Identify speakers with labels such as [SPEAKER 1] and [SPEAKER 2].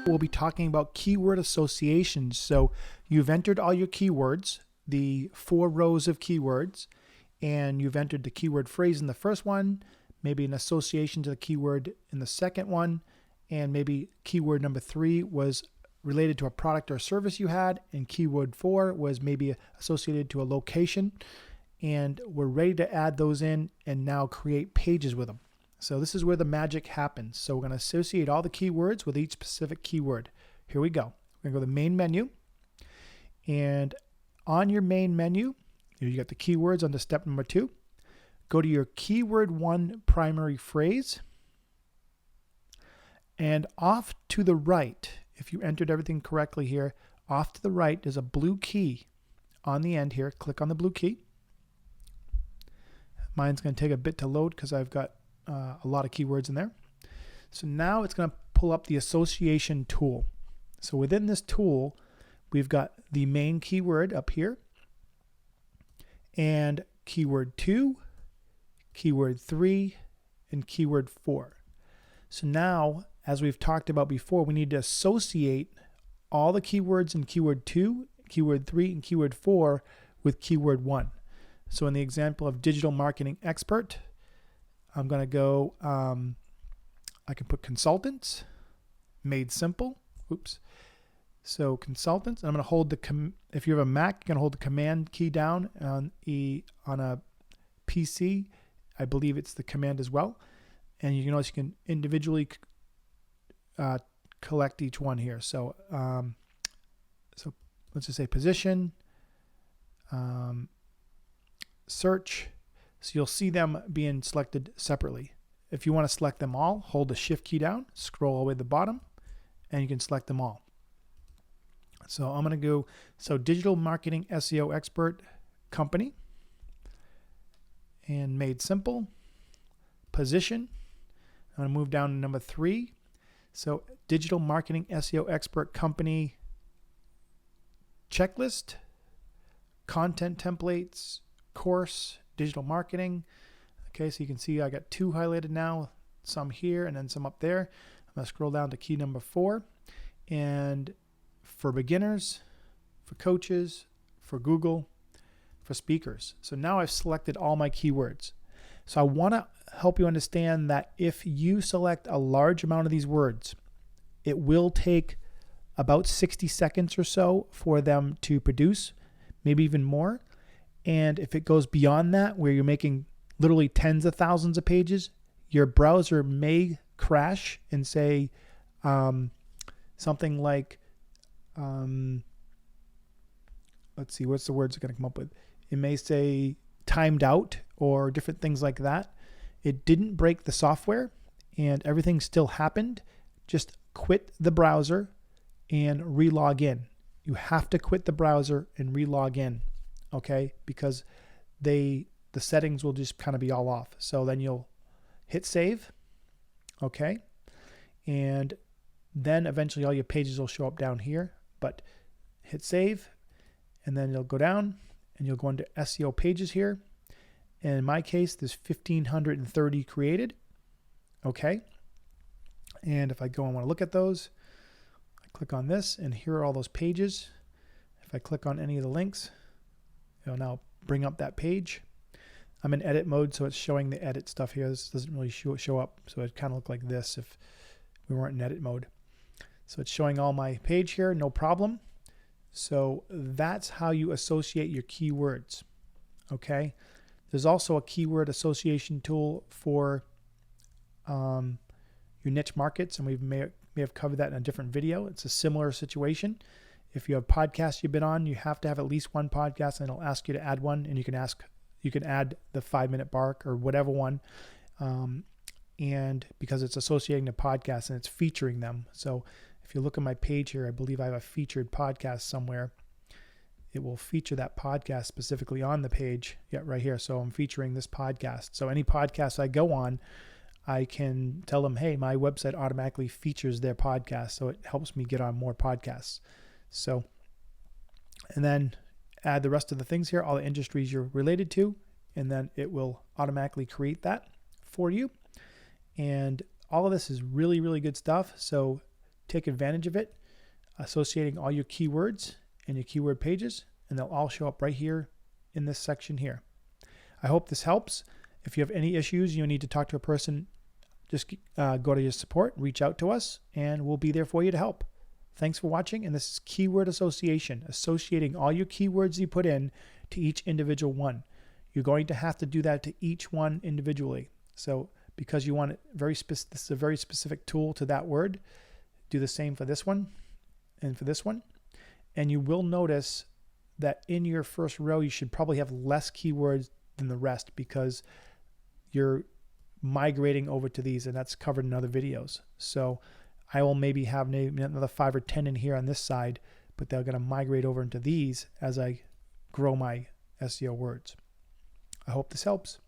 [SPEAKER 1] we'll be talking about keyword associations. So you've entered all your keywords, the 4 rows of keywords, and you've entered the keyword phrase in the first one, maybe an association to the keyword in the second one, and maybe keyword number 3 was related to a product or service you had, and keyword 4 was maybe associated to a location. And we're ready to add those in and now create pages with them. So this is where the magic happens. So we're going to associate all the keywords with each specific keyword. Here we go. We're going to go to the main menu. And on your main menu, you got the keywords under step number 2. Go to your keyword 1 primary phrase. And off to the right, if you entered everything correctly here, off to the right, there's a blue key on the end here. Click on the blue key. Mine's going to take a bit to load because I've got a lot of keywords in there. So now it's going to pull up the association tool. So within this tool, we've got the main keyword up here, and keyword 2, keyword 3, and keyword 4. So now, as we've talked about before, we need to associate all the keywords in keyword 2, keyword 3, and keyword 4 with keyword 1. So in the example of digital marketing expert, I'm going to go, I can put consultants, made simple. Oops. So consultants, and I'm going to hold the, if you have a Mac, you can hold the command key down on a PC. I believe it's the command as well. And you can notice you can individually collect each one here. So, so let's just say position, search. So you'll see them being selected separately. If you want to select them all, hold the shift key down, scroll all the way to the bottom, and you can select them all. So I'm going to go, so digital marketing SEO expert company, and made simple, position. I'm going to move down to number 3. So digital marketing SEO expert company, checklist, content templates, course, digital marketing. Okay, so you can see I got 2 highlighted now, some here and then some up there. I'm going to scroll down to key number 4. And for beginners, for coaches, for Google, for speakers. So now I've selected all my keywords. So I want to help you understand that if you select a large amount of these words, it will take about 60 seconds or so for them to produce, maybe even more. And if it goes beyond that, where you're making literally tens of thousands of pages, your browser may crash and say something like, let's see, what's the words it's going to come up with? It may say timed out or different things like that. It didn't break the software and everything still happened. Just quit the browser and re-log in. You have to quit the browser and re-log in. Okay, because the settings will just kind of be all off. So then you'll hit save, okay, and then eventually all your pages will show up down here. But hit save, and then you'll go down and you'll go into SEO pages here. And in my case, there's 1,530 created, okay. And if I go and want to look at those, I click on this, and here are all those pages. If I click on any of the links, it'll now bring up that page. I'm in edit mode, so it's showing the edit stuff here. This doesn't really show up, so it kind of look like this if we weren't in edit mode. So it's showing all my page here, no problem. So that's how you associate your keywords, okay? There's also a keyword association tool for your niche markets, and we may have covered that in a different video. It's a similar situation. If you have podcasts you've been on, you have to have at least one podcast, and it'll ask you to add one, and you can add the 5-minute bark or whatever one, and because it's associating the podcast and it's featuring them. So if you look at my page here, I believe I have a featured podcast somewhere. It will feature that podcast specifically on the page. Yeah, right here. So I'm featuring this podcast. So any podcast I go on, I can tell them, hey, my website automatically features their podcast. So it helps me get on more podcasts. So, and then add the rest of the things here, all the industries you're related to, and then it will automatically create that for you. And all of this is really, really good stuff. So take advantage of it, associating all your keywords and your keyword pages, and they'll all show up right here in this section here. I hope this helps. If you have any issues, you need to talk to a person, just go to your support, reach out to us, and we'll be there for you to help. Thanks for watching, and this is keyword association, associating all your keywords you put in to each individual one. You're going to have to do that to each one individually. So because you want it this is a very specific tool to that word, do the same for this one and for this one. And you will notice that in your first row, you should probably have less keywords than the rest because you're migrating over to these, and that's covered in other videos. So I will maybe have another 5 or 10 in here on this side, but they're going to migrate over into these as I grow my SEO words. I hope this helps.